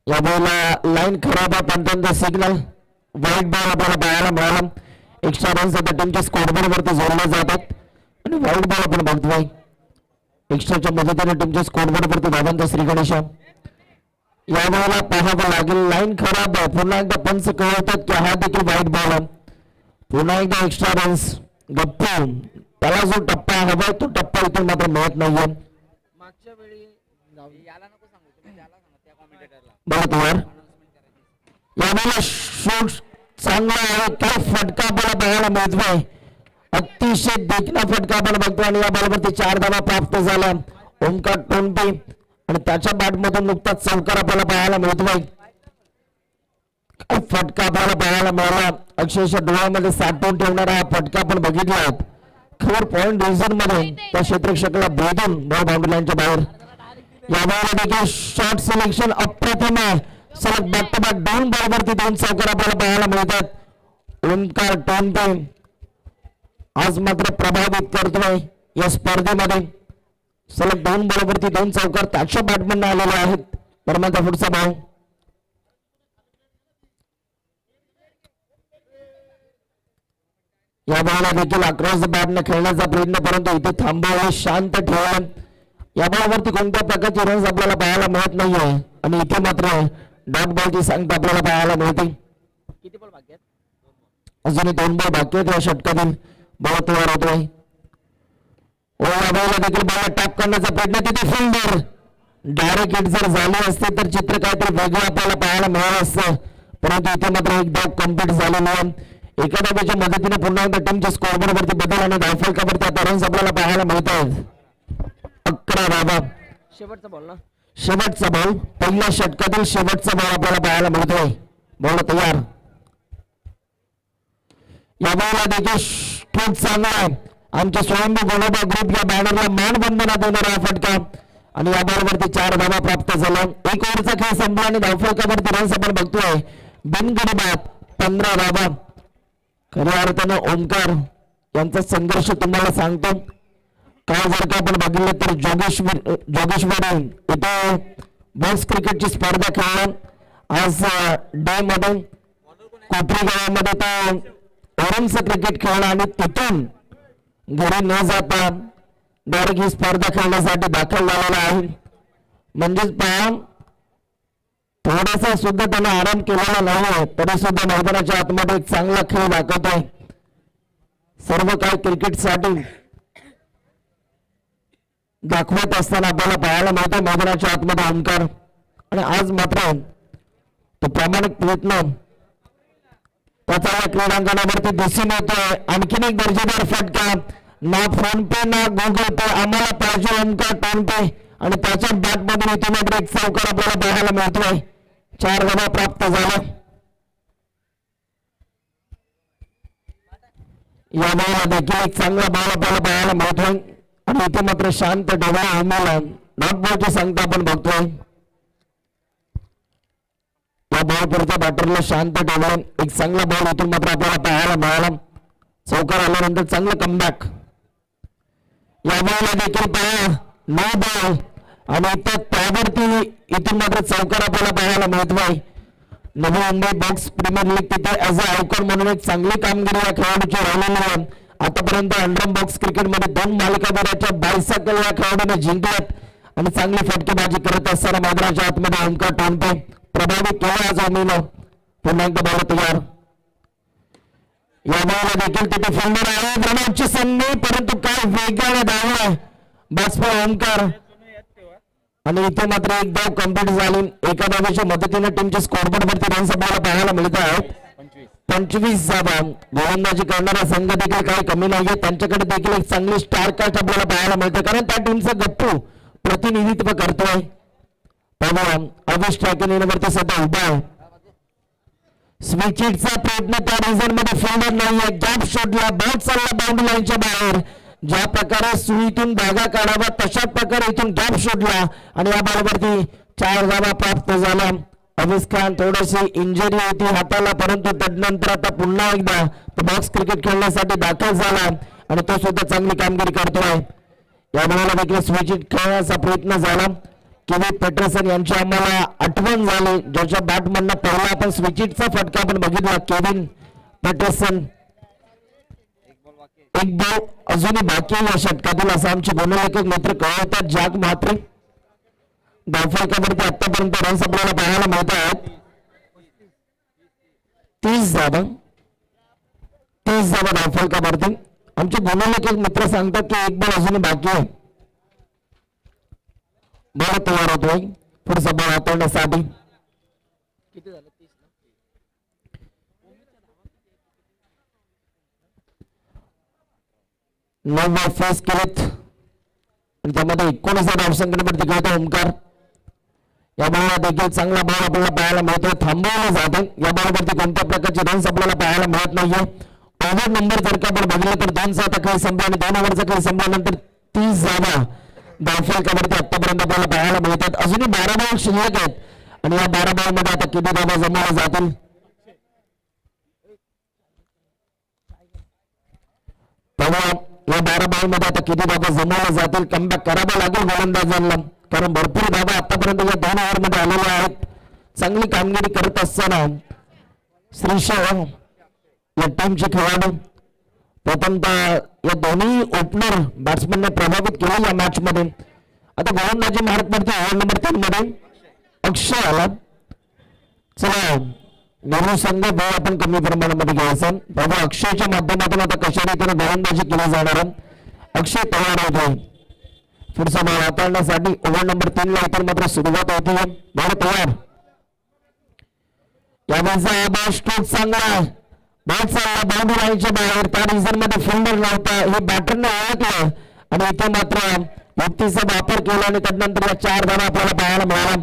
या बॉलला लाईन खराब आहे पंचांचा सिग्नल वाईट बॉल आपल्याला पाहायला मिळाला. एक्स्ट्रा रन्स आता टीमच्या स्कोरबोर्ड वरती जोडले जातात आणि वाईट बॉल आपण बघतोय. एक्स्ट्राच्या मदतीने टीमच्या स्कोरबोर्ड वरती धावांचा श्रीगणेशा. या बॉलला पाहावं लागेल लाईन खराब आहे. पुन्हा एकदा पंच कळवतात की हा देखील वाईट बॉल आहे. पुन्हा एकदा एक्स्ट्रा रन्स गप्पू. त्याला जो टप्पा हवा तो टप्पा इथून मात्र मिळत नाहीये. मागच्या वेळी याला नको सांगू तुम्ही त्याला सांगा त्या कॉमेंटेटरला. बरोबर या बॉलला शूट चांगला आहे. काय फटका आपल्याला पाहायला मिळतोय. अतिशय देखणा फटका आपण बघतो आणि या बॉलवरती 4 धावा प्राप्त झाल्या. ओमकार टोनपे आणि त्याच्या बॅटमधून नुकताच चौकार आपल्याला पाहायला मिळतोय. काय फटका आपल्याला पाहायला मिळाला. अक्षरशः डोळ्यामध्ये साठवून ठेवणारा हा फटका आपण बघितला. खबर पॉइंट डिव्हिजन मध्ये त्या क्षेत्ररक्षकाला भेदून बॉल बाउंड्री लाईनच्या बाहेर. या बॉलला देखील शॉट सिलेक्शन अप्रतिम आहे. सलग बॅक टू बॅक 2 बॉलवरती 2 चौकार आपल्याला पाहायला मिळतात. ओमकार टोनपे आज मात्र प्रभावित करतोय या स्पर्धेमध्ये. सलग 2 बॉलवरती 2 चौकार त्याच्या बॅटमधून आलेले आहेत. दरम्यानचा पुढचा बॉल या बॉलला देखील अक्रॉस द बॅटने खेळण्याचा प्रयत्न परंतु इथे थांबवलं शांत ठेवलं. या बॉलवरती कोणत्या प्रकारचे रन्स आपल्याला पाहायला मिळत नाहीये आणि इथे मात्र डॉट बॉलची संख्या आपल्याला पाहायला मिळते. किती बॉल बाकी आहेत? अजूनही 2 बॉल बाकी आहेत. या षटकातील बॉल तयार होतोय. या बॉलला देखील बॉल टॅप करण्याचा प्रयत्न. तिथे फिल्डर डायरेक्ट हिट जर झाली असते तर चित्र काहीतरी वेगळं आपल्याला पाहायला मिळालं असतं परंतु इथे मात्र एक धाव कम्प्लीट झालेली आहे. एका धावेच्या मदतीने पुन्हा एकदा टीमच्या स्कोरबोर्ड वरती बदल आणि धावफलकावरती आता रन्स आपल्याला पाहायला मिळत आहेत. 11 धावा. शेवटचा बॉल ना. शेवटचा बॉल पहिल्या षटकातील शेवटचा बॉल आपल्याला पाहायला मिळतोय. बॉल तयार. या बॉलला देखील खूप चांगला आहे. आमच्या स्वयंभू गोलोबा ग्रुप या बॅनरला मानवंदना देणारा हा फटका आणि या बॉलवरती 4 धावा प्राप्त झाल्या. 1 ओव्हरचा खेळ संपला आणि धावफलकावरती रन्स आपण बघतोय बिनगडी बाद 15 धावा. खऱ्या अर्थानं ओमकार यांचा संघर्ष तुम्हाला सांगतो. काल जर का आपण बघितलं तर जोगेश्वरी इथे बॉक्स क्रिकेटची स्पर्धा खेळला. आज डे मध्ये कोपरी गावामध्ये तो ओरमचं क्रिकेट खेळला आणि तिथून घरी न जाता डायरेक्ट ही स्पर्धा खेळण्यासाठी दाखल झालेला आहे. म्हणजेच पहा थोडासा सुद्धा त्याने आराम केलेला नाही तरी सुद्धा मैदानाच्या आतमध्ये एक चांगला खेळ दाखवतोय. सर्व काही क्रिकेटसाठी दाखवत असताना आपल्याला पाहायला मिळतो मैदानाच्या आतमध्ये ओमकार आणि आज मात्र तो प्रामाणिक प्रयत्न त्याचा या क्रीडांगणावरती दिसून येतोय. आणखीन एक दर्जेदार फटका. ना फोन पे ना गुगल पे आम्हाला पाहिजे ओमकार टोनपे आणि त्याच्या बॅटमधून इथे मात्र एक चौकार आपल्याला पाहायला मिळतोय. 4 धावा प्राप्त झाल्या. या बॉलला देखील एक चांगला बॉल आपल्याला पाहायला मिळतोय आणि इथे मात्र शांत डोळा आम्हाला डॉट बॉलची संख्या आपण बघतोय. या बॉलवरच्या बॅटरला शांत ठेवला. एक चांगला बॉल इथून मात्र आपल्याला पाहायला मिळाला. चौकार आल्यानंतर चांगलं कमबॅक. या बॉलला देखील पहा 9 बॉल आणि त्यावरती इथून मात्र चौकार आपल्याला पाहायला मिळतोय. Navi Mumbai box premier league तिथे ऍज अ आयकॉन म्हणून एक चांगली कामगिरी या खेळाडूची राहिलेली आहे. आतापर्यंत अंडरम बॉक्स क्रिकेटमध्ये 2 मालिकावीराच्या बायसायकल या खेळाडूने जिंकल्यात आणि चांगली फटकेबाजी करत असताना मैदानाच्या आतमध्ये ओमकार टोनपे प्रभावित केला आज ओमीनं. पुन्हा एकदा बॉल तयार. या बॉलला देखील तिथे फिल्डर आहे. रनआउटची संधी परंतु काय वेगाने धावला बॅट्समन ओमकार आणि इथे मात्र एक धाव कम्प्लीट झाली. एका धावेच्या मदतीने टीमच्या स्कोरबोर्ड वरती रन्स आपल्याला पाहायला मिळत आहेत. 25 धावा. गोलंदाजी करणारा संघ देखील काही कमी नाहीये. त्यांच्याकडे देखील एक चांगली स्टार कास्ट आपल्याला पाहायला मिळते कारण त्या टीमचं गप्पू प्रतिनिधित्व करतोय. अविश ट्रॅकिंगवरती सध्या उभा आहे. स्विच हिटचा प्रयत्न त्या रिझन मध्ये फिल्डर नाहीये. गॅप शोधला बॉल चालला बाउंड्री लाईनच्या बाहेर. ज्या प्रकारे सुईतून धागा काढावा तशाच प्रकारे इथून गॅप शोधला आणि या बॉलवरती 4 धावा प्राप्त झाल्या. अविश खान थोडीशी इंजरी होती हाताला परंतु त्यानंतर आता पुन्हा एकदा तो बॉक्स क्रिकेट खेळण्यासाठी दाखल झाला आणि तो सुद्धा चांगली कामगिरी करतोय. या बॉलला देखील स्विच हिट खेळण्याचा प्रयत्न झाला केव्ही पेटरसन यांची आम्हाला आठवण झाली, ज्याच्या बॅटमधनं पहिला आपण स्विचिटचा फटका आपण बघितला. केविन पेटरसन एक बॉल अजूनही बाकी आहे या षटकातील असं आमचे गुणलेखक मित्र कळवतात. जॅक म्हात्रे धावफलकावरती आतापर्यंत रन्स आपल्याला पाहायला मिळत आहेत 30 धावा धावफलकावरती. आमचे गुणलेखक मित्र सांगतात की एक बॉल अजूनही बाकी आहे. बॉल तयार होतोय पुढचा बॉल हाताळण्यासाठी. किती झालं 30 9 बॉल फेस केलेत आणि त्यामध्ये 19 धावसंख्येवरती खेळतो ओमकार. या बॉलला देखील चांगला बॉल आपल्याला पाहायला मिळतो, थांबवला जाते. या बॉलवरती कोणत्या प्रकारचे रन्स आपल्याला पाहायला मिळत नाहीये. ओव्हर नंबर जर का आपण बघितलं तर 2 चा खेळ संपला आणि 2 ओव्हरचा खेळ संपल्यानंतर 30 धावा धावफलकावरती आतापर्यंत आपल्याला पाहायला मिळतात. अजूनही 12 बॉल शिल्लक आहेत आणि या 12 बॉल मध्ये आता किती धावा जमावल्या जातील. तेव्हा या 12 बॉल मध्ये आता किती धावा जमवल्या जातील. कमबॅक करावं लागेल गोलंदाजांना, कारण भरपूर धावा आतापर्यंत या 2 ओव्हर मध्ये आलेल्या आहेत. चांगली कामगिरी करत असताना श्रीशाह या टीमचे खेळाडू प्रथमतः या दोन्ही ओपनर बॅट्समॅनने प्रभावित केले या मॅच मध्ये. आता गोलंदाजी मार्क पडते ओव्हर नंबर 3 मध्ये अक्षय आला. चला नेहरू संघ बॉल आपण कमी प्रमाणामध्ये घ्यायचा. बाबा अक्षयच्या माध्यमातून आता कशा रीतीने गोलंदाजी केली जाणार. अक्षय तयार होतोय पुढचा बॉल हाताळण्यासाठी. ओव्हर नंबर 3 ला इतर मात्र सुरुवात होती. बॉल तयार. यावेळेचा बॉल स्ट्रोक चांगला आहे. बॉल चालला बाउंड्री लाईनच्या बाहेर. त्या रिझन मध्ये फिल्डर नव्हता हे बॅटरने ओळखलं आणि इथे मात्र युक्तीचा वापर केला आणि त्यानंतर या 4 धावा आपल्याला पाहायला मिळाला.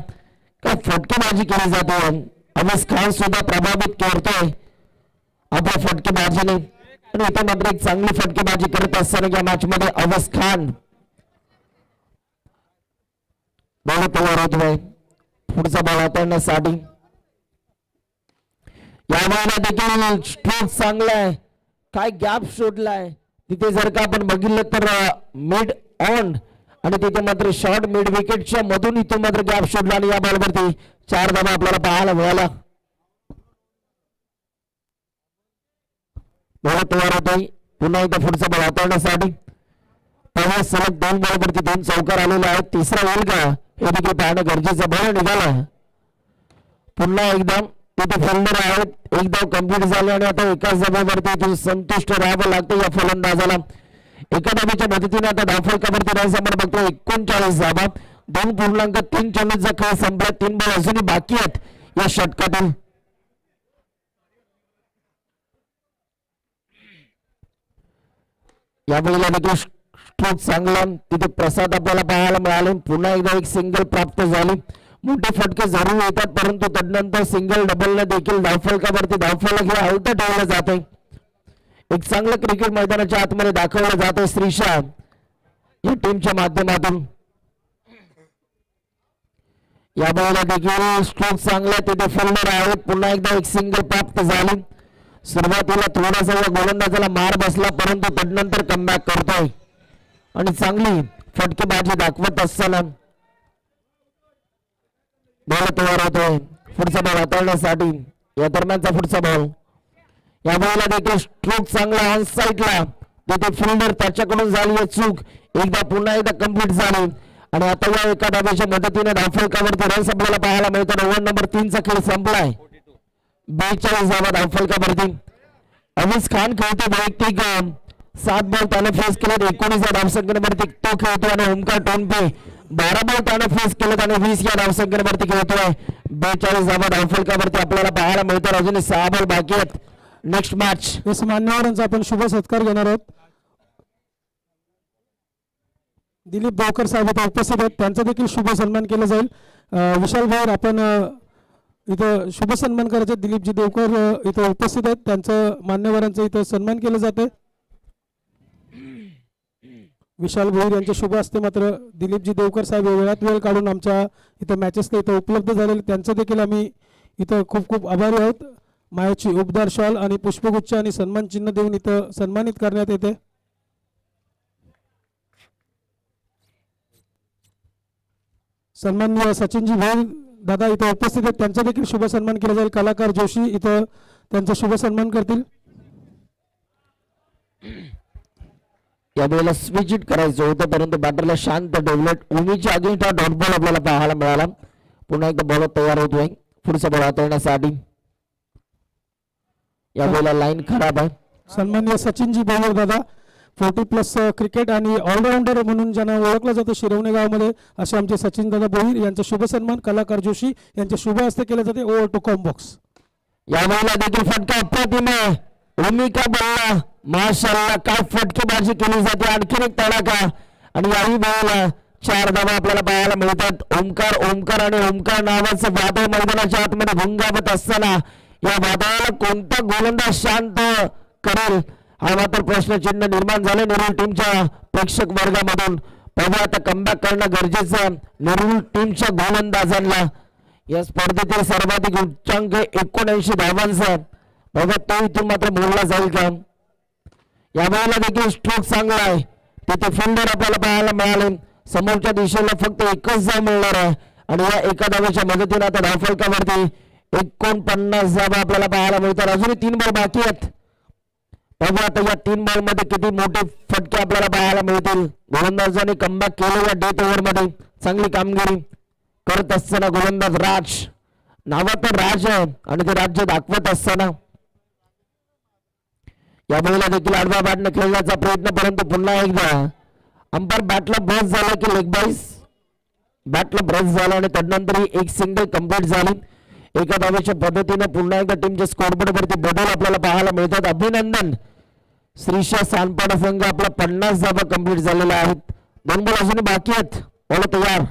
काय फटकेबाजी केली जाते. अवीस खान सुद्धा प्रभावित करतोय आपल्या फटकेबाजीने आणि इथे मात्र एक चांगली फटकेबाजी करत असताना या मॅच मध्ये अवीस खान बॉल तयार होतोय पुढचा बॉल हाताळण्यासाठी. या वेळेला देखील स्ट्रोक चांगला आहे. काय गॅप शोधलाय तिथे जर का आपण बघितलं तर मिड ऑन आणि तिथे मात्र शॉर्ट मिड विकेटच्या मधून इथे मात्र गॅप शोधला आणि या बॉलवरती 4 धावा आपल्याला पाहायला मिळाला. बॉल तयार होतोय पुन्हा एकदा पुढचा बॉल हाताळण्यासाठी. तेव्हा सलग 2 बॉलवरती 2 चौकार आलेले आहेत. तिसरा होईल का हे देखील पाहणं गरजेचं. बॉल निघाला पुन्हा एकदा तिथे फिल्डर आहेत. एक धाव कंप्लीट झाले आणि आता एकाच धाब्यावरती संतुष्ट राहावं लागतं या फलंदाजाला. एका धाब्याच्या मदतीने आता धावफलकावरती रन्स आपण बघतो 39 धावा. 2.3 चेंडूचा खेळ संपला. 3 बॉल अजूनही बाकी आहेत या षटकातील. यावेळेला देखील स्ट्रोक चांगला तिथे प्रसाद आपल्याला पाहायला मिळाले. पुन्हा एकदा एक सिंगल प्राप्त झाली. मोठे फटके जरूर येतात परंतु तदनंतर सिंगल डबलने देखील धावफलकावरती धावफलक हे हलतं ठेवलं जाते. एक चांगलं क्रिकेट मैदानाच्या आतमध्ये दाखवलं जातं श्रीशाह या टीमच्या माध्यमातून. या बॉलला देखील स्ट्रोक चांगला तिथे फिल्डर आहेत. पुन्हा एकदा एक सिंगल प्राप्त झाली. सुरुवातीला थोडासा या गोलंदाजाला मार बसला परंतु तदनंतर कमबॅक करतोय आणि चांगली फटकेबाजी दाखवत असताना बॉल तयार होतोय पुढचा बॉल हाताळण्यासाठी. या दरम्यानचा पुढचा बॉल. या बॉलला देखील स्ट्रोक चांगला ऑन साईडला तिथे फिल्डर त्याच्याकडून झाली आहे चूक. एकदा पुन्हा एकदा कंप्लीट झाली आणि आता या एका धाब्याच्या मदतीने धावफलकावरती रन्स आपल्याला पाहायला मिळतात. ओव्हर नंबर 3 चा खेळ संपलाय. 42 धावा धावफलकावरती. अवीस खान खेळतो वैयक्तिक 7 बॉल त्याने फेस केलेत. 19 धावसंख्येवरती तो खेळतो आणि ओमकार टोनपे 12 बॉल त्याने फेस केलेत आणि 20 या धावसंख्येवरती खेळतोय. 42 धावा धावफलकावरती आपल्याला पाहायला मिळतात. अजून 6 बॉल बाकी आहेत. नेक्स्ट मॅच मान्यवरांचा आपण शुभ सत्कार घेणार आहोत. दिलीप देवकर साहेब इथे उपस्थित आहेत. त्यांचा देखील शुभ सन्मान केला जाईल. विशाल भाई आपण इथं शुभ सन्मान करायचे. दिलीपजी देवकर इथं उपस्थित आहेत. त्यांचं मान्यवरांचं इथं सन्मान केलं जाते. विशाल भोईर यांच्या शुभ हस्ते मात्र दिलीपजी देवकर साहेब वेळात वेळ काढून आमच्या इथं मॅचेसला इथं उपलब्ध झालेले त्यांचं देखील आम्ही इथं खूप खूप आभारी आहोत. मायाची उपदार शॉल आणि पुष्पगुच्छ आणि सन्मान चिन्ह देऊन इथं सन्मानित करण्यात येते. सन्माननीय सचिनजी भोईर दादा इथं उपस्थित आहेत, त्यांचा देखील शुभ सन्मान केला जाईल. कलाकार जोशी इथं त्यांचा शुभ सन्मान करतील. यावेळेला स्विच इट करायचं होतं, परंतु बॅटरला शांत ठेवलं. उमीच्या अगेन्स्ट हा डॉट बॉल आपल्याला पाहायला मिळाला. पुन्हा एकदा बॉल तयार होतोय पुढचा बॉल हाताळण्यासाठी. यावेळेला लाईन खराब आहे. सन्माननीय सचिनजी भोईर दादा 40+ क्रिकेट आणि ऑलराऊंडर म्हणून ज्यांना ओळखलं जातं शिरवणे गावामध्ये, असे आमचे सचिन दादा भोईर यांचा शुभ सन्मान कलाकार जोशी यांच्या शुभ हस्ते केले जाते. Over to comm box. यावेळेला देखील फटका अप्रतिम आहे. भूमिका बल्ला माशाल्लाह काय फटकेबाजी केली जाते. आणखीन एक तडाखा आणि याही वेळेला 4 धावा आपल्याला पाहायला मिळतात. ओमकार आणि ओमकार नावाचं वादळ मैदानाच्या आतमध्ये भुंगावत असताना या वादळाला कोणता गोलंदाज शांत करेल हा मात्र प्रश्नचिन्ह निर्माण झाले नेरूळ टीमच्या प्रेक्षक वर्गामधून. पाहूया आता कमबॅक करणं गरजेचं आहे नेरूळ टीमच्या गोलंदाजांना. या स्पर्धेतील सर्वाधिक उच्चांक 79 धावांचा. बघा तो इथून मात्र मोडला जाईल का. यावेळेला देखील स्ट्रोक चांगला आहे. तिथे फिल्डर आपल्याला पाहायला मिळाले. समोरच्या दिशेला फक्त एकच धाव मिळणार आहे आणि या एका धावेच्या मदतीने आता धावफलकावरती 49 धावा आपल्याला पाहायला मिळतात. अजूनही 3 बॉल बाकी आहेत. बघू आता या 3 बॉल मध्ये किती मोठे फटके आपल्याला पाहायला मिळतील. गोलंदाजांनी कमबॅक केलं या डेथ ओव्हर मध्ये. चांगली कामगिरी करत असताना गोलंदाज राज, नावात तर राज आहे आणि ते राज्य दाखवत असताना यावेळेला देखील आडव्या बॅटने खेळण्याचा प्रयत्न, परंतु पुन्हा एकदा अंपायर बॅटला ब्रश झाला की लेग बाईस बॅटला ब्रश झाला आणि त्यानंतर एक सिंगल कंप्लीट झाली. एका धावेच्या पद्धतीने पुन्हा एकदा टीमच्या स्कोरबोर्ड वरती बदल आपल्याला पाहायला मिळतात. अभिनंदन. श्रीशा सानपाडा संघ आपला 50 धावा कंप्लीट झालेल्या आहेत. 2 बॉल अजूनही बाकी आहेत. बॉल तयार.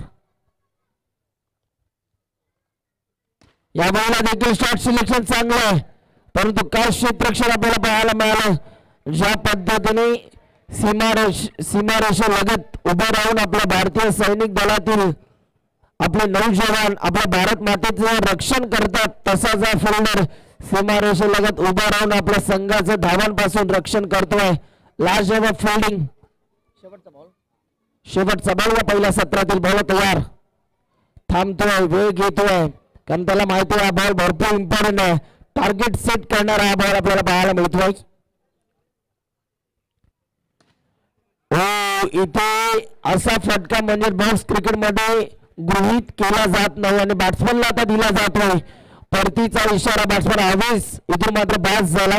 यावेळेला देखील शॉट सिलेक्शन चांगलं आहे, परंतु काय क्षेत्ररक्षण आपल्याला पाहायला मिळालं. ज्या पद्धतीने सीमारेषे लगत उभे राहून आपल्या भारतीय सैनिक दलातील आपले 9 जवान आपल्या भारत मातेचे रक्षण करतात, तसा जर फिल्डर सीमारेषे लगत उभा राहून आपल्या संघाचं धावांपासून रक्षण करतोय. लाजवाब फिल्डिंग. शेवटचा बॉल या पहिल्या सत्रातील. बॉल तयार. थांबतोय, वेळ घेतोय, कारण त्याला माहिती आहे हा बॉल भरपूर इम्पॉर्टंट आहे. टार्गेट सेट करणारा हा बॉल आपल्याला पाहायला मिळतोय. इथे असा फटका म्हणजे बॉक्स क्रिकेट मध्ये गृहीत केला जात नाही आणि बॅट्समनला आता दिला जातोय. परतीचा इशारा बॅट्समन आवेश इथून मात्र बास झाला.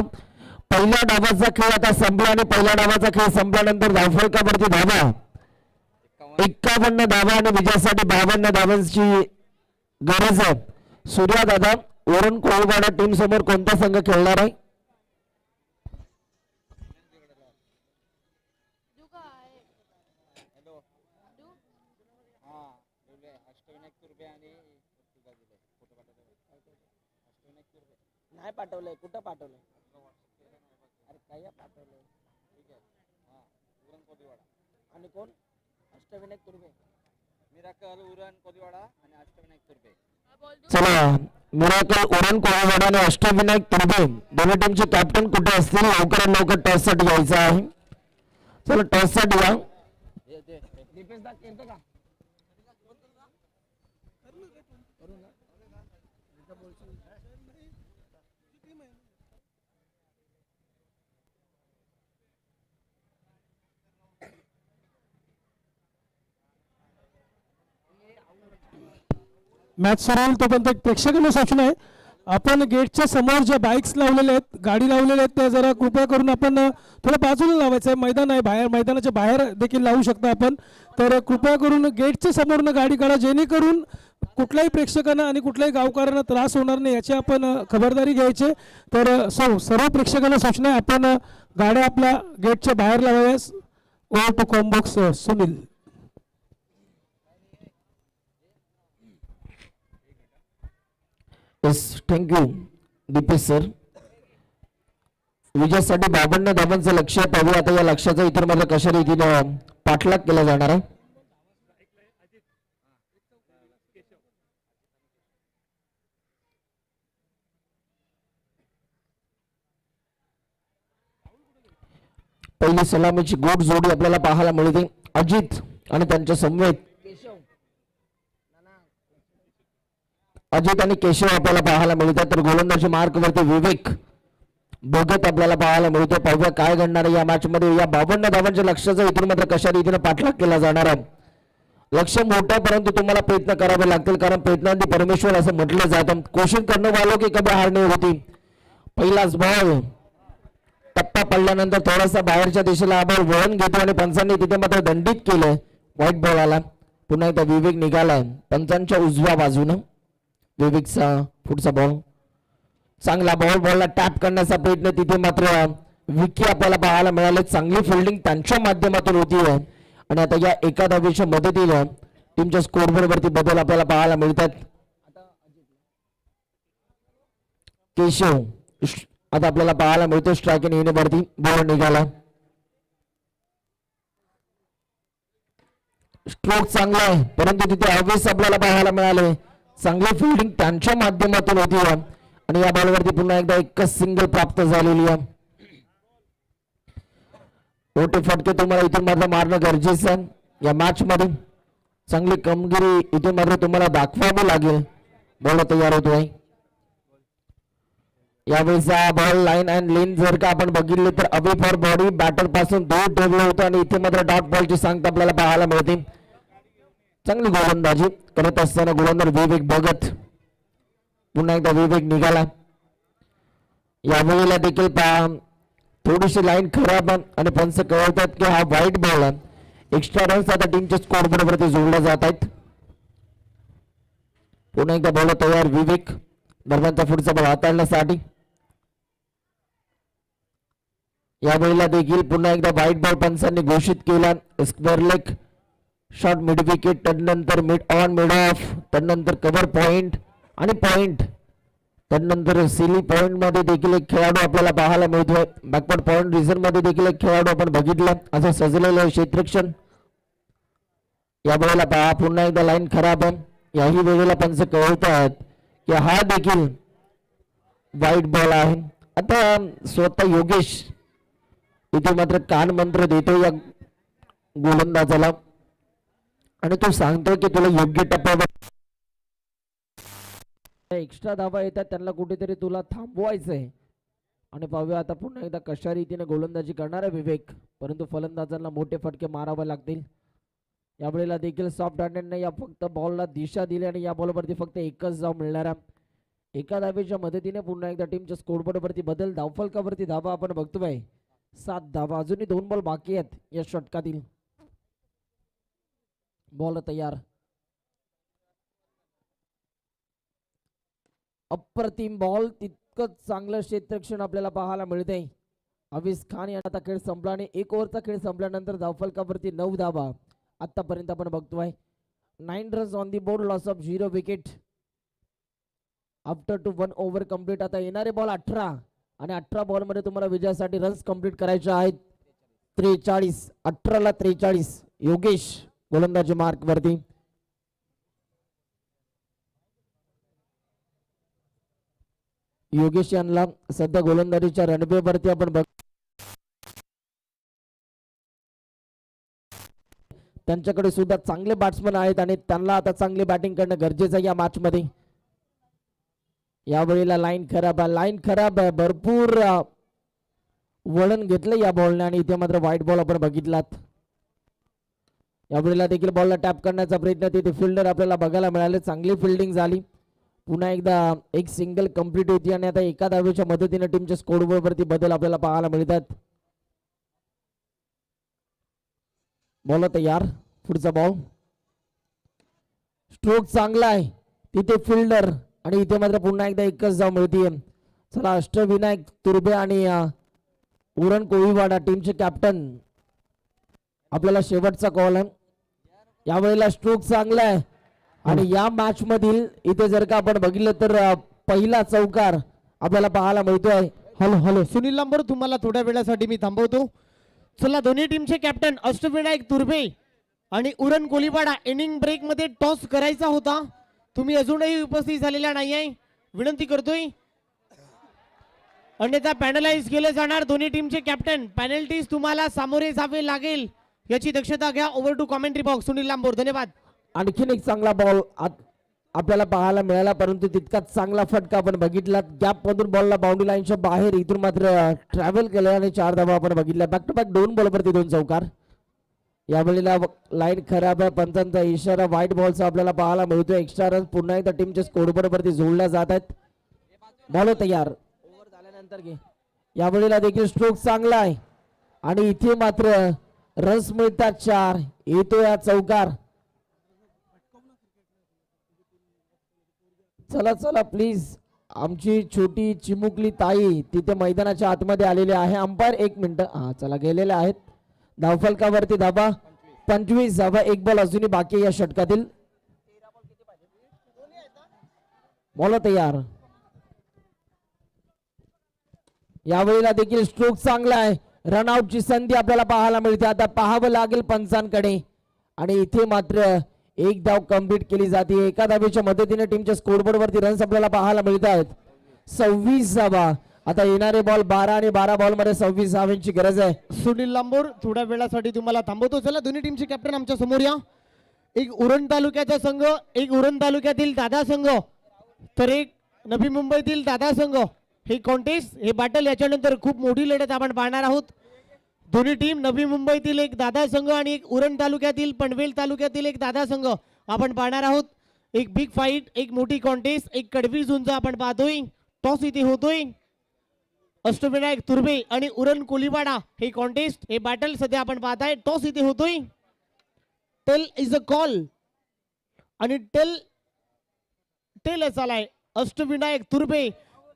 पहिल्या डावाचा खेळ आता संपला आणि पहिल्या डावाचा खेळ संपल्यानंतर धावफलकावरती धावा 51 धावा आणि विजयासाठी 52 धावांची गरज आहे. सूर्या दादा, वरुण कोळवाडा टीम समोर कोणता संघ खेळणार आहे. नाही पाठवलंय. कुठं पाठवलंय. अरे काय पाठवलंय. ठीक आहे. आणि कोण. अष्टविनायक तुर्भे. मिराकल उरण कोलीवाडा आणि अष्टविनायक तुर्भे. चला, मिराकल उरण कोळवाडा आणि अष्टविनायक तुर्भे दोन्ही टीमचे कॅप्टन कुठे असतील. लवकरात लवकर टॉस साठी यायचं आहे. चला टॉस साठी या. मॅच सुरू होईल तोपर्यंत एक प्रेक्षकांना सूचना आहे, आपण गेटच्या समोर ज्या बाईक्स लावलेल्या आहेत, गाडी लावलेल्या आहेत, त्या जरा कृपया करून आपण थोडं बाजूला लावायचं आहे. मैदान आहे बाहेर, मैदानाच्या बाहेर देखील लावू शकता आपण. तर कृपया करून गेटच्या समोरनं गाडी काढा, जेणेकरून कुठल्याही प्रेक्षकांना आणि कुठल्याही गावकऱ्यांना त्रास होणार नाही याची आपण खबरदारी घ्यायची. तर सर्व प्रेक्षकांना सूचना आहे, आपण गाड्या आपल्या गेटच्या बाहेर लावाव्यास. Over to comm box Sunil. Yes, thank you Dipesh sir. विजयासाठी 52 धावांचं लक्ष पाहूया आता या लक्ष्याचा इतर मात्र कशा रीतीने पाठलाग केला जाणार आहे. पहिली सलामीची गोड जोडी आपल्याला पाहायला मिळते. अजित आणि त्यांच्या समवेत अजित आणि केशव आपल्याला पाहायला मिळतात. तर गोलंदाजी मार्क वरती विवेक बघत आपल्याला पाहायला मिळतो. पाहूया काय घडणार आहे या मॅच मध्ये. या 52 धावांच्या लक्ष्याचा इथून मात्र कशा रीतीने पाठलाग केला जाणार आहे. लक्ष्य मोठं आहे परंतु तुम्हाला प्रयत्न करावे लागतील कारण प्रयत्नांती परमेश्वर असं म्हटलं जातं. कोशिश करणे वालो की कभी हार नाही होती. पहिलाच बॉल टप्पा पडल्यानंतर थोडासा बाहेरच्या दिशेला हा बॉल वळण घेतो आणि पंचांनी तिथे मात्र दंडित केलं. व्हाईट बॉल आला. पुन्हा एकदा विवेक निघालाय पंचांच्या उजव्या बाजूनं. विवेकचा पुढचा बॉल चांगला बॉलला टॅप करण्याचा प्रयत्न तिथे मात्र विकी आपल्याला पाहायला मिळाले. चांगली फिल्डिंग त्यांच्या माध्यमातून होती आहे आणि आता या एका धावेच्या मदतीने टीमच्या स्कोरबोर्ड वरती बदल आपल्याला पाहायला मिळतात. केशव आता आपल्याला पाहायला मिळतो स्ट्रायकिंग येण्यावरती बॉल निघाला. स्ट्रोक चांगला आहे परंतु तिथे ऑब्वियस आपल्याला पाहायला मिळाले. चांगली फिल्डिंग त्यांच्या माध्यमातून होती आणि या बॉलवरती पुन्हा एकदा एकच सिंगल प्राप्त झालेली आहे. मोठे फटके तुम्हाला इथून मात्र मारणं गरजेचं आहे या मॅच मध्ये. चांगली कामगिरी इथून मात्र तुम्हाला दाखवावी लागेल. बॉल तयार होतोय. यावेळीचा बॉल लाईन अँड लेन जर का आपण बघितले तर अवे फॉर बॉडी बॅटर पासून दूर ठेवलं होतं आणि इथे मात्र डॉट बॉलची सांगता आपल्याला पाहायला मिळते. चांगली गोलंदाजी करत असताना गोलंदाज विवेक भगत. पुन्हा एकदा विवेक निघाला. यावेळेला देखील पहा थोडीशी लाईन खराब आणि पंच कळवतात की हा व्हाईट बॉल आहे. एक्स्ट्रा रन्स आता टीमच्या स्कोर वरती जोडल्या जात आहेत. पुन्हा एकदा बॉल तयार विवेक दरम्यानचा पुढचा बॉल हाताळण्यासाठी. यावेळेला देखील पुन्हा एकदा व्हाईट बॉल पंचांनी घोषित केला. Square leg shot mid wicket त्यानंतर मिड ऑन मिड ऑफ त्यानंतर कव्हर पॉइंट आणि पॉइंट त्यानंतर सिली पॉइंट मध्ये देखील एक खेळाडू आपल्याला पाहायला मिळतोय. बॅकवर्ड पॉइंट रिझन मध्ये देखील एक खेळाडू आपण बघितला. असं सजलेलं क्षेत्ररक्षण. या वेळेला पहा पुन्हा एकदा लाईन खराब आहे. याही वेळेला पंच कळवतात की हा देखील व्हाईट बॉल आहे. आता स्वतः योगेश इथे मात्र कान मंत्र देतो या गोलंदाजाला आणि तो सांगतो की तुला योग्य टप्प्यावर एक्स्ट्रा धावा येतात त्यांना कुठेतरी तुला थांबवायचंय. आणि पाहूया आता पुन्हा एकदा कशा रीतीने गोलंदाजी करणार आहे विवेक परंतु फलंदाजांना मोठे फटके मारावे लागतील. यावेळेला देखील सॉफ्ट हँडेडने या फक्त बॉलला दिशा दिली आणि या बॉलवरती फक्त एकच धाव मिळणार आहे. एका धावेच्या मदतीने पुन्हा एकदा टीमच्या स्कोरबोर्ड वरती बदल. धावफलकावरती धावा आपण बघतोय 7 धावा. अजूनही 2 बॉल बाकी आहेत या षटकातील. बॉल तयार. अप्रतिम बॉल. तितकंच चांगलं क्षेत्ररक्षण आपल्याला पाहायला मिळते. अविस खान यांचा खेळ संपला आणि 1 ओव्हरचा खेळ संपल्यानंतर धावफलकावरती 9 धावा आतापर्यंत आपण बघतोय. 9 runs on the board. Loss of 0 wicket after two 1 over complete. आता येणारे बॉल 18 आणि 18 बॉल मध्ये तुम्हाला विजयासाठी रन्स कंप्लीट करायचे आहेत. 43 18ला 43. योगेश गोलंदाजी मार्क वरती. योगेश यांना सध्या गोलंदाजीच्या रणबे वरती आपण बघ त्यांच्याकडे सुद्धा चांगले बॅट्समन आहेत आणि त्यांना आता चांगली बॅटिंग करणं गरजेचं आहे या मॅच मध्ये. यावेळेला लाईन खराब आहे. भरपूर वळण घेतलं या बॉलने आणि इथे मात्र व्हाईट बॉल आपण बघितलात. यावेळेला देखील बॉलला टॅप करण्याचा प्रयत्न तिथे फिल्डर आपल्याला बघायला मिळाले. चांगली फिल्डिंग झाली. पुन्हा एकदा एक सिंगल कंप्लीट होती आणि आता एका धावेच्या मदतीने टीमच्या स्कोरबोर्ड वरती बदल आपल्याला पाहायला मिळतात. बॉल तयार. पुढचा बॉल. स्ट्रोक चांगला आहे तिथे फिल्डर आणि इथे मात्र पुन्हा एकदा एकच धाव मिळतीये. चला अष्टविनायक तुर्बे आणि उरण कोळीवाडा टीमचे कॅप्टन आपल्याला शेवटचा कॉल आहे. यावेळेला स्ट्रोक चांगला आहे आणि या मॅच मधील इथे जर का आपण बघितलं तर पहिला चौकार आपल्याला पाहायला मिळतोय. हॅलो सुनील लांबर तुम्हाला थोड्या वेळासाठी मी थांबवतो. चला दोन्ही टीमचे कॅप्टन अष्टविनायक तुर्बे आणि उरण कोळीवाडा इनिंग ब्रेक मध्ये टॉस करायचा होता. तुम्ही अजूनही उपस्थित झालेला नाहीये. विनंती करतोय अन्यथा पॅनलाइज केले जाणार. दोन्ही टीमचे कॅप्टन पेनल्टीज तुम्हाला सामोरे जावे लागेल याची दक्षता घ्या. Over to commentary box Sunil Lambor. धन्यवाद. आणखीन एक चांगला बॉल आपल्याला पाहायला मिळाला, परंतु तितकाच चांगला फटका आपण बघितला. गॅप मधून बॉलला बाउंड्री लाईनच्या बाहेर इथून मात्र ट्रॅव्हल केलं आणि 4 धावा आपण बघितल्या. बॅक टू बॅक 2 बॉलवरती 2 चौकार. यावेळेला लाईन खराब आहे, पंचांचा इशारा व्हाईट बॉलचा आपल्याला पाहायला मिळतोय. एक्स्ट्रा रन पुन्हा एकदा टीमच्या स्कोरबोर्ड वरती जोडल्या जात आहेत. बॉल तयार, ओव्हर झाल्यानंतर घे. यावेळेला देखील स्ट्रोक चांगला आहे आणि इथे मात्र रन्स मिळतात 4. येतो या चौकार. चला चला प्लीज, आमची छोटी चिमुकली ताई तिथे मैदानाच्या आतमध्ये आलेली आहे. Umpire 1 minute. हा चला, गेलेले आहेत. धावफलकावरती धाबा 25 धाबा. 1 बॉल अजूनही बाकी आहे या षटकातील. बॉल तयार. यावेळेला देखील स्ट्रोक चांगला आहे. रनआउटची संधी आपल्याला पाहायला मिळते. आता पाहावं लागेल पंचांकडे आणि इथे मात्र 1 धाव कंप्लीट केली जाते. एका धावेच्या मदतीने टीमच्या स्कोरबोर्ड वरती रन्स आपल्याला पाहायला मिळत आहेत. 26 धावा. आता येणारे बॉल 12 आणि 12 बॉल मध्ये 26 धावांची गरज आहे. सुनील लांबोर थोड्या वेळासाठी तुम्हाला थांबवतो. चला, दोन्ही टीमचे कॅप्टन आमच्या समोर या. एक उरण तालुक्याचा संघ, एक उरण तालुक्यातील दादा संघ, तर एक नवी मुंबईतील दादा संघ. हे कॉन्टेस्ट, हे बॅटल याच्यानंतर खूप मोठी लढत आपण पाहणार आहोत. दोन्ही टीम, नवी मुंबईतील एक दादा संघ आणि एक उरण तालुक्यातील पनवेल तालुक्यातील एक दादा संघ आपण पाहणार आहोत. एक बिग फाईट, एक मोठी कॉन्टेस्ट, एक कडवी झुंज आपण पाहतोय. टॉस इथे होतोय. अष्टविनायक तुर्बे आणि उरण कोलीवाडा हे कॉन्टेस्ट, हे बॅटल सध्या आपण पाहताय. टॉस इथे होतोय. टेल इज अ कॉल आणि टेल आलाय. अष्टविनायक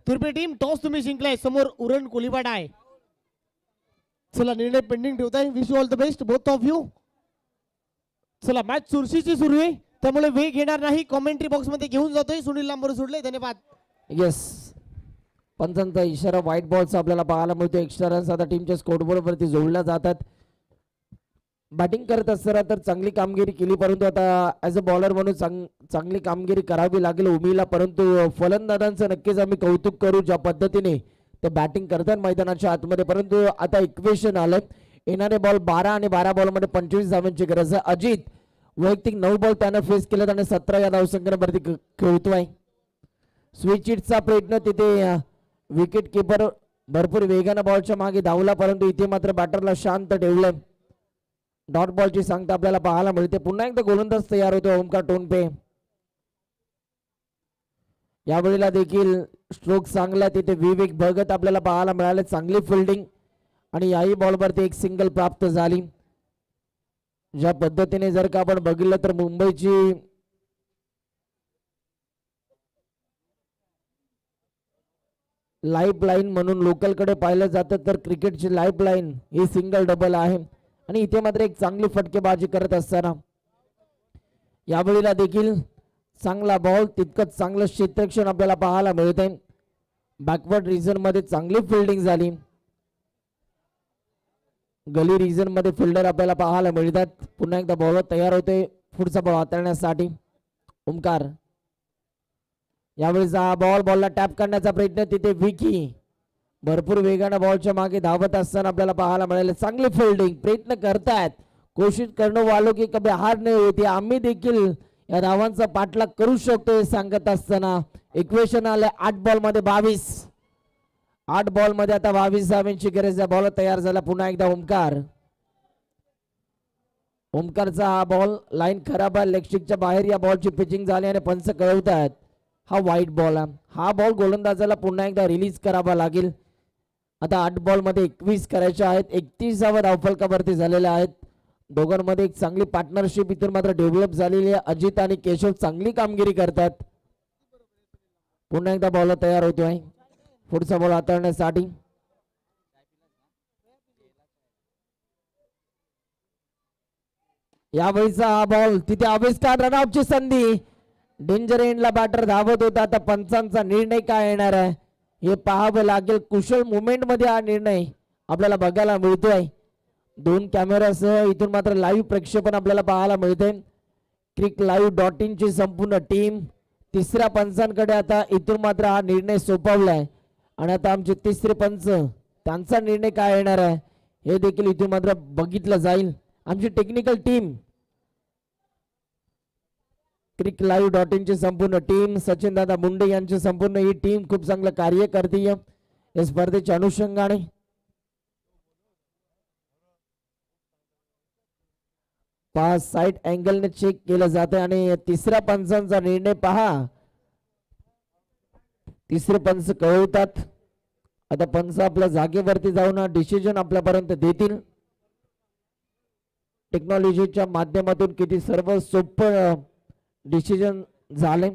तुर्बे टीम, टॉस तुम्ही जिंकलाय. समोर उरण कोलीवाडा आहे. चला, निर्णय पेंडिंग ठेवताय. Wish you all the best both of you. चला, मॅच चुरशीची सुरू आहे, त्यामुळे वेळ घेणार नाही. कॉमेंट्री बॉक्स मध्ये घेऊन जातोय. सुनील लांबोर सोडले. धन्यवाद. येस, पंचांचा इशारा व्हाईट बॉलचा आपल्याला पाहायला मिळतो. एक्स्ट्रा रन्स आता टीमच्या स्कोरबोर्ड वरती जोडल्या जातात. बॅटिंग करत असताना तर चांगली कामगिरी केली, परंतु आता ऍज अ बॉलर म्हणून चांगली कामगिरी करावी लागेल उमीला. परंतु फलंदाजांचं नक्कीच आम्ही कौतुक करू ज्या पद्धतीने ते बॅटिंग करतात मैदानाच्या आतमध्ये. परंतु आता इक्वेशन आलंय. येणारे बॉल 12 आणि 12 बॉल मध्ये 25 धावांची गरज आहे. अजित वैयक्तिक 9 बॉल त्यानं फेस केलेत आणि 17 या धावसंख्येवरती खेळतोय. स्विच हिटचा प्रयत्न, तिथे विकेट किपर भरपूर वेगानं बॉलच्या मागे धावला, परंतु इथे मात्र बॅटरला शांत ठेवलं. डॉट बॉलची सांगता आपल्याला पाहायला मिळते. पुन्हा एकदा गोलंदाज तयार होतो ओमकार टोनपे. यावेळेला देखील स्ट्रोक चांगला, तिथे विवेक भगत आपल्याला पाहायला मिळाले. चांगली फिल्डिंग आणि याही बॉलवरती एक सिंगल प्राप्त झाली. ज्या पद्धतीने जर का आपण बघितलं तर मुंबईची लाईफ लाईन म्हणून लोकल कडे पाहिलं जातं तर क्रिकेटची लाईफ लाईन ही सिंगल डबल आहे आणि इथे मात्र एक चांगली फटकेबाजी करत असताना यावेळेला देखील चांगला बॉल, तितकंच चांगलं क्षेत्ररक्षण आपल्याला पाहायला मिळत आहे. बॅकवर्ड रिजन मध्ये चांगली फिल्डिंग झाली. गली रिजन मध्ये फिल्डर आपल्याला पाहायला मिळतात. पुन्हा एकदा बॉलर तयार होते पुढचा बॉल हाताळण्यासाठी. ओमकार यावेळेचा बॉलला टॅप करण्याचा प्रयत्न, तिथे विकी भरपूर वेगाने बॉलच्या मागे धावत असताना आपल्याला पाहायला मिळाले. चांगली फिल्डिंग, प्रयत्न करतायत, कोशिश करणे वालो की कभी हार नाही होती, आम्ही देखील या धावांचा पाठलाग करू शकतो हे सांगत असताना इक्वेशन आले 8 बॉल मध्ये 22. 8 बॉल मध्ये आता 22 धावांची गरज आहे. बॉल तयार झाला. पुन्हा एकदा ओमकारचा हा बॉल लाईन खराब आहे, लेगस्टिकच्या बाहेर या बॉलची पिचिंग झाली आणि पंच कळवत आहेत हा व्हाईट बॉल आहे. हा बॉल गोलंदाजाला पुन्हा एकदा रिलीज करावा लागेल. आता 8 बॉल मध्ये 21 करायचे आहेत. 31 धावफलकावरती झालेले आहेत. दोघांमध्ये एक चांगली पार्टनरशिप इथून मात्र डेव्हलप झालेली आहे. अजित आणि केशव चांगली कामगिरी करतात. पुन्हा एकदा बॉल तयार होतोय पुढचा बॉल हाताळण्यासाठी. यावेळीचा हा बॉल, तिथे आविष्कार, रनआउटची संधी, डेंजर एंडला बॅटर धावत होता. आता पंचांचा निर्णय काय येणार आहे हे पाहावं लागेल. कुशल मुवमेंट मध्ये हा निर्णय आपल्याला बघायला मिळतोय. 2 कॅमेरासह इथून मात्र लाईव्ह प्रक्षेपण आपल्याला पाहायला मिळते. cricklive.in ची संपूर्ण टीम तिसऱ्या पंचांकडे आता इथून मात्र हा निर्णय सोपवलाय आणि आता आमचे तिसरे पंच, त्यांचा निर्णय काय येणार आहे हे देखील इथून मात्र बघितलं जाईल. आमची टेक्निकल टीम cricklive.in ची संपूर्ण टीम, सचिन दादा मुंडे यांची संपूर्ण ही टीम खूप चांगलं कार्य करते या स्पर्धेच्या अनुषंगाने. पास साइड अँगलने चेक केलं जातं आणि तिसऱ्या पंचांचा निर्णय पहा. तिसरे पंच कळवतात. आता पंच आपल्या जागेवरती जाऊन डिसिजन आपल्यापर्यंत देतील. टेक्नॉलॉजीच्या माध्यमातून किती सर्व सोपं डिसिजन झाले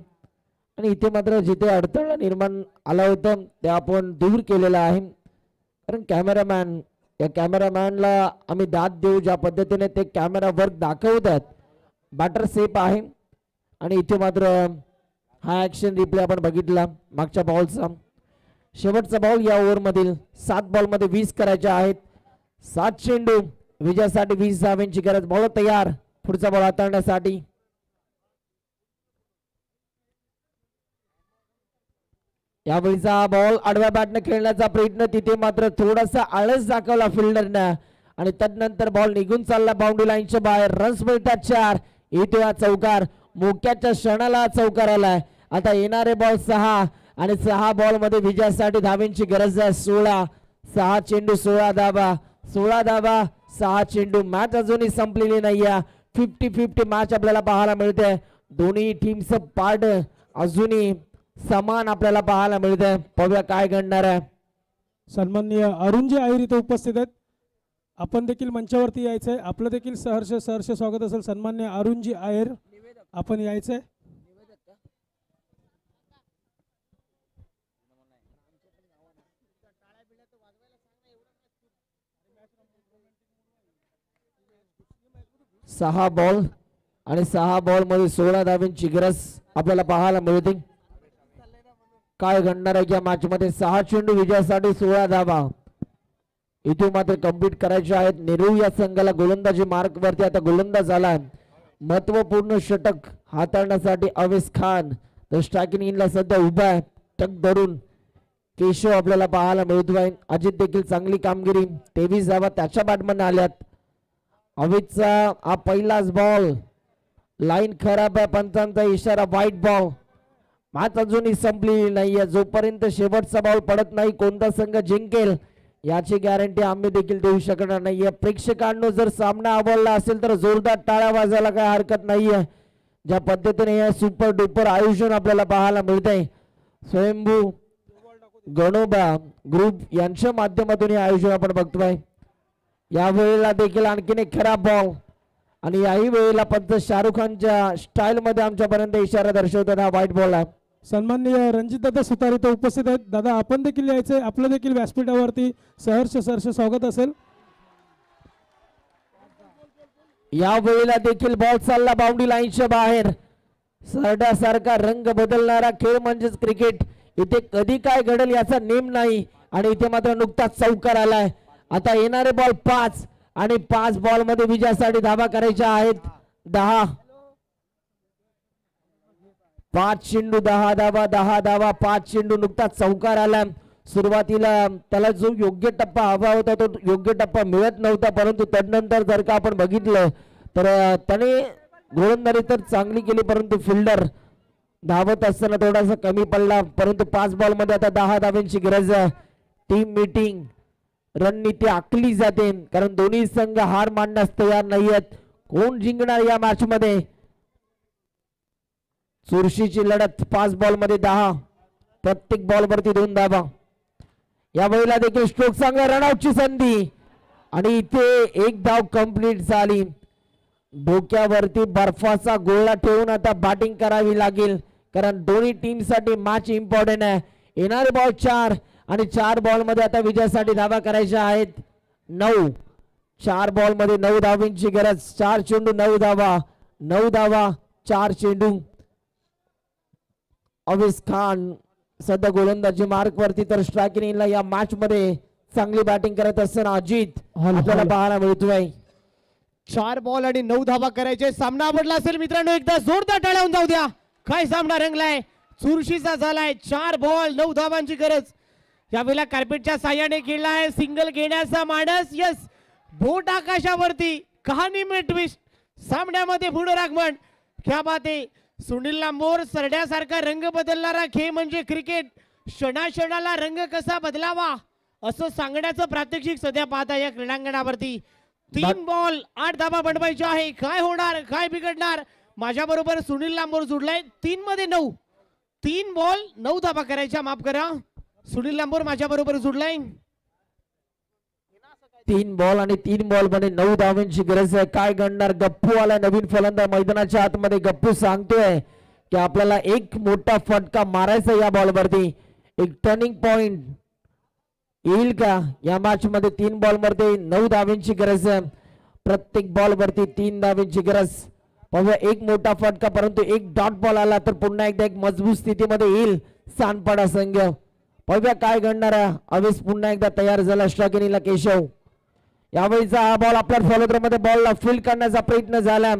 आणि इथे मात्र जिथे अडथळा निर्माण आला होता ते आपण दूर केलेला आहे. कारण कॅमेरामॅन, या कॅमेरामॅनला आम्ही दाद देऊ ज्या पद्धतीने ते कॅमेरा वर्क दाखवतात. बॅटर सेफ आहे आणि इथे मात्र हा ऍक्शन रिप्ले आपण बघितला मागच्या बॉलचा. शेवटचा बॉल या ओव्हरमधील 7 बॉलमध्ये 20 करायचे आहेत. 7 चेंडू विजयासाठी 20 धावांची गरज. बॉल तयार पुढचा बॉल हाताळण्यासाठी. यावेळीचा बॉल आडव्या बॅटने खेळण्याचा प्रयत्न, तिथे मात्र थोडासा आळस दाखवला फिल्डरनं आणि तदनंतर बॉल निघून चालला बाउंड्री लाईनच्या बाहेर. रन्स मिळतात 4. इथे हा चौकार, मोक्याच्या क्षणाला चौकार आलाय. आता येणारे बॉल 6 आणि 6 बॉल मध्ये विजयासाठी धावांची गरज आहे. 16. 6 चेंडू 16 धावा, 16 धावा 6 चेंडू. मॅच अजूनही संपलेली नाहीये. 50-50 मॅच आपल्याला पाहायला मिळते. दोन्ही टीमचं पार्ट अजूनही समान आपल्याला पाहायला मिळते. पाहूया काय घडणार आहे. सन्माननीय अरुणजी आयर इथे उपस्थित आहेत. आपण देखील मंचावरती यायचंय. आपलं देखील सहर्ष स्वागत असेल. सन्माननीय अरुणजी आयर आपण यायचंय. सहा बॉल आणि 6 बॉल मध्ये 16 धावांची गरज आपल्याला पाहायला मिळते. काय घडणार आहे या मॅच मध्ये. 6 चेंडू विजयासाठी 16 धावा इथे मात्र कंप्लीट करायचे आहेत. नेहरू या संघाला गोलंदाजी मार्क वरती आता गोलंदाज आला. महत्वपूर्ण षटक हाताळण्यासाठी अवेस खान तर स्ट्रायकिंग इनला सध्या उभा आहे. टक धरून केशव आपल्याला पाहायला मिळतोय. अजित देखील चांगली कामगिरी. 23 धावा त्याच्या बॅटमधून आल्यात. अवेसचा हा पहिलाच बॉल. लाईन खराब आहे. पंचांचा इशारा व्हाईट बॉल. मॅच अजूनही संपलेली नाहीये. जोपर्यंत शेवटचा बॉल पडत नाही कोणता संघ जिंकेल याची गॅरंटी आम्ही देखील देऊ शकणार नाहीये. प्रेक्षकांनो जर सामना आवडला असेल तर जोरदार टाळ्या वाजायला काय हरकत नाहीये. ज्या पद्धतीने हे सुपर डुपर आयोजन आपल्याला पाहायला मिळतंय. स्वयंभू गणोबा ग्रुप यांच्या माध्यमातून हे आयोजन आपण बघतोय. या वेळेला देखील आणखीन एक खराब बॉल आणि याही वेळेला पंच शाहरुख खानच्या स्टाईल मध्ये आमच्यापर्यंत इशारा दर्शवतात. हा व्हाईट बॉल आहे. सन्माननीय रणजित दादा सुतार इथे उपस्थित आहेत. दादा आपण देखील यायचंय. आपलं देखील व्यासपीठावरती सहर्ष स्वागत असेल. या वेळेला देखील बॉल चालला बाउंड्री लाईनच्या बाहेर. सरड्यासारखा रंग बदलणारा खेळ म्हणजेच क्रिकेट. इथे कधी काय घडेल याचा नेम नाही आणि इथे मात्र नुकताच चौकार आलाय. आता येणारे बॉल 5 आणि 5 बॉल मध्ये विजयासाठी धावा करायच्या आहेत. 10. 5 चेंडू 10 धावा, 10 धावा 5 चेंडू. नुकताच चौकार आला. सुरुवातीला त्याला जो योग्य टप्पा हवा होता तो योग्य टप्पा मिळत नव्हता, परंतु तदनंतर जर का आपण बघितलं तर त्याने गोलंदाजी तर चांगली केली, परंतु फिल्डर धावत असताना थोडासा कमी पडला. परंतु 5 बॉल मध्ये आता 10 धावांची गरज आहे. टीम मीटिंग रणनीती आखली जाते कारण दोन्ही संघ हार मानण्यास तयार नाहीयेत. कोण जिंकणार या मॅच मध्ये. चुरशीची लढत. 5 बॉल मध्ये 10, प्रत्येक बॉल वरती 2 धावा. या वेळेला देखील स्ट्रोक चांगला, रनआउटची संधी आणि इथे 1 धाव कंप्लीट झाली. डोक्यावरती बर्फाचा गोळा ठेवून आता बॅटिंग करावी लागेल कारण दोन्ही टीम साठी मॅच इम्पॉर्टंट आहे. येणारे बॉल 4 आणि 4 बॉल मध्ये आता विजयासाठी धावा करायच्या आहेत. 9. 4 बॉल मध्ये 9 धावांची गरज. 4 चेंडू 9 धावा, 9 धावा 4 चेंडू. अवेस खान सध्या गोलंदाजी मार्क वरती तर स्ट्रायकिंग इनला या मॅच मध्ये चांगली बॅटिंग करत असताना अजित आपल्याला पाहायला मिळतोय. 4 बॉल आणि 9 धावा करायचे. सामना आवडला असेल मित्रांनो एकदा जोरदार टाळ्यावून जाऊ द्या. काय सामना रंगलाय, चुरशीचा झालाय. 4 बॉल 9 धावांची गरज. यावेळेला कार्पेटच्या साह्याने खेळला आहे. सिंगल घेण्याचा मानस. यस, बोट आकाशावरती. कहाणी में ट्विस्ट. सामन्यामध्ये पुढे रागमन. क्या बात आहे. सुनील लांबोर सरड्यासारखा रंग बदलणारा खेळ म्हणजे क्रिकेट. क्षणाक्षणाला रंग कसा बदलावा असं सांगण्याचं प्रात्यक्षिक सध्या पाहता या क्रीडांगणावरती. 3 बॉल 8 धाबा बनवायचे आहे. काय होणार, काय बिघडणार? माझ्या बरोबर सुनील लांबोर जुडलाय. 3 मध्ये 9. 3 बॉल 9 धाबा करायच्या. माफ करा, सुनील लांबोर माझ्या बरोबर जुडलाय. 3 बॉल आणि 3 बॉल मध्ये 9 धावांची गरज आहे. काय घडणार? गप्पू आला नवीन फलंदाज मैदानाच्या आतमध्ये. गप्पू सांगतोय की आपल्याला एक मोठा फटका मारायचा या बॉल वरती. एक टर्निंग पॉइंट येईल का या मॅच मध्ये? 3 बॉल मध्ये 9 धावांची गरज आहे. प्रत्येक बॉल वरती 3 धावांची गरज. पाहूया एक मोठा फटका, परंतु एक डॉट बॉल आला तर पुन्हा एकदा एक मजबूत स्थितीमध्ये येईल सानपाडा संघ. पाहूया काय घडणार आहे. अवेस पुन्हा एकदा तयार झाला. स्ट्रायकिंगला केशव. यावेळीचा हा बॉल आपल्या फॉलोथ्रोमध्ये बॉलला फील्ड करण्याचा प्रयत्न झाला.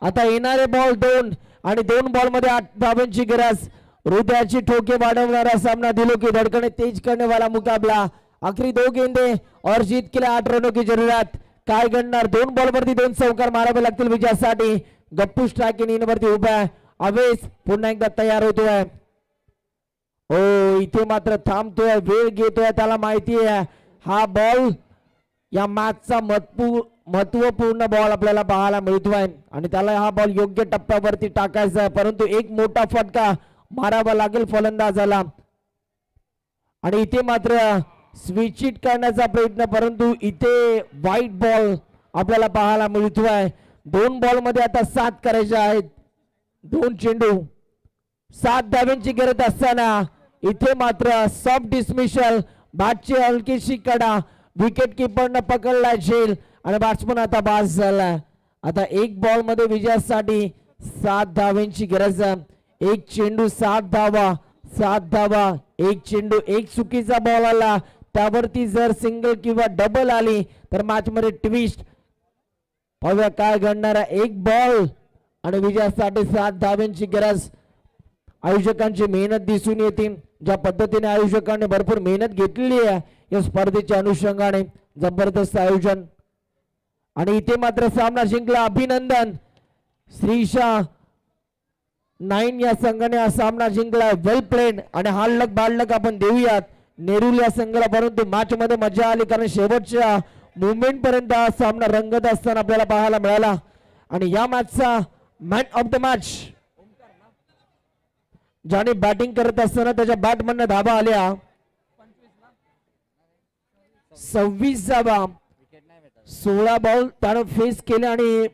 आता येणारे बॉल 2 आणि 2 बॉल मध्ये 8 धावांची गरज. हृदयाची ठोके वाढवणारा सामना, दिलों की धड़कने तेज करने वाला मुकाबला. आखिरी 2 गेंदे और जीत के लिए 8 रनों की जरूरत. काय घडणार? 2 बॉल वरती 2 चौकार मारावे लागतील विजयासाठी. गप्पू स्ट्रायकिंग वरती उभा आहे. अवेस पुन्हा एकदा तयार होतोय. हो, इथे मात्र थांबतोय, वेळ घेतोय. त्याला माहिती आहे हा बॉल या मॅचचा महत्वपूर्ण बॉल आपल्याला पाहायला मिळतोय आणि त्याला हा बॉल योग्य टप्प्यावरती टाकायचा आहे. परंतु एक मोठा फटका मारावा लागेल फलंदाजाला. आणि इथे मात्र स्विच इट करण्याचा प्रयत्न, परंतु इथे व्हाईट बॉल आपल्याला पाहायला मिळतोय. 2 बॉल मध्ये आता 7 करायचे आहेत. 2 चेंडू 7 धावांची गरज असताना इथे मात्र सॉफ्ट डिसमिशल. बॅटची हलकीशी कडा. विकेट किपरनं पकडला झेल आणि बॅट्समन आता बास झाला. आता 1 बॉल मध्ये विजयासाठी 7 धावांची गरज. 1 चेंडू 7 धावा. 7 धावा 1 चेंडू. 1 चुकीचा बॉल आला त्यावरती जर सिंगल किंवा डबल आली तर मॅच मध्ये ट्विस्ट. पाहूया काय घडणार आहे. 1 बॉल आणि विजयासाठी 7 धावांची गरज. आयोजकांची मेहनत दिसून येते. ज्या पद्धतीने आयोजकांनी भरपूर मेहनत घेतलेली आहे या स्पर्धेच्या अनुषंगाने. जबरदस्त आयोजन. आणि इथे मात्र सामना जिंकला. अभिनंदन. श्रीशा 9 या संघाने हा सामना जिंकला. वेल प्लेड. आणि हार्ड लक आपण देऊयात नेरुल या संघाला. परंतु मॅच मध्ये मजा आली कारण शेवटच्या मुवमेंट पर्यंत हा सामना रंगत असताना आपल्याला पाहायला मिळाला. आणि या मॅचचा मॅन ऑफ द मॅच ज्याने बॅटिंग करत असताना त्याच्या बॅट मधनं धाबा आल्या 26 धाबा. 16 बॉल त्यानं फेस केले आणि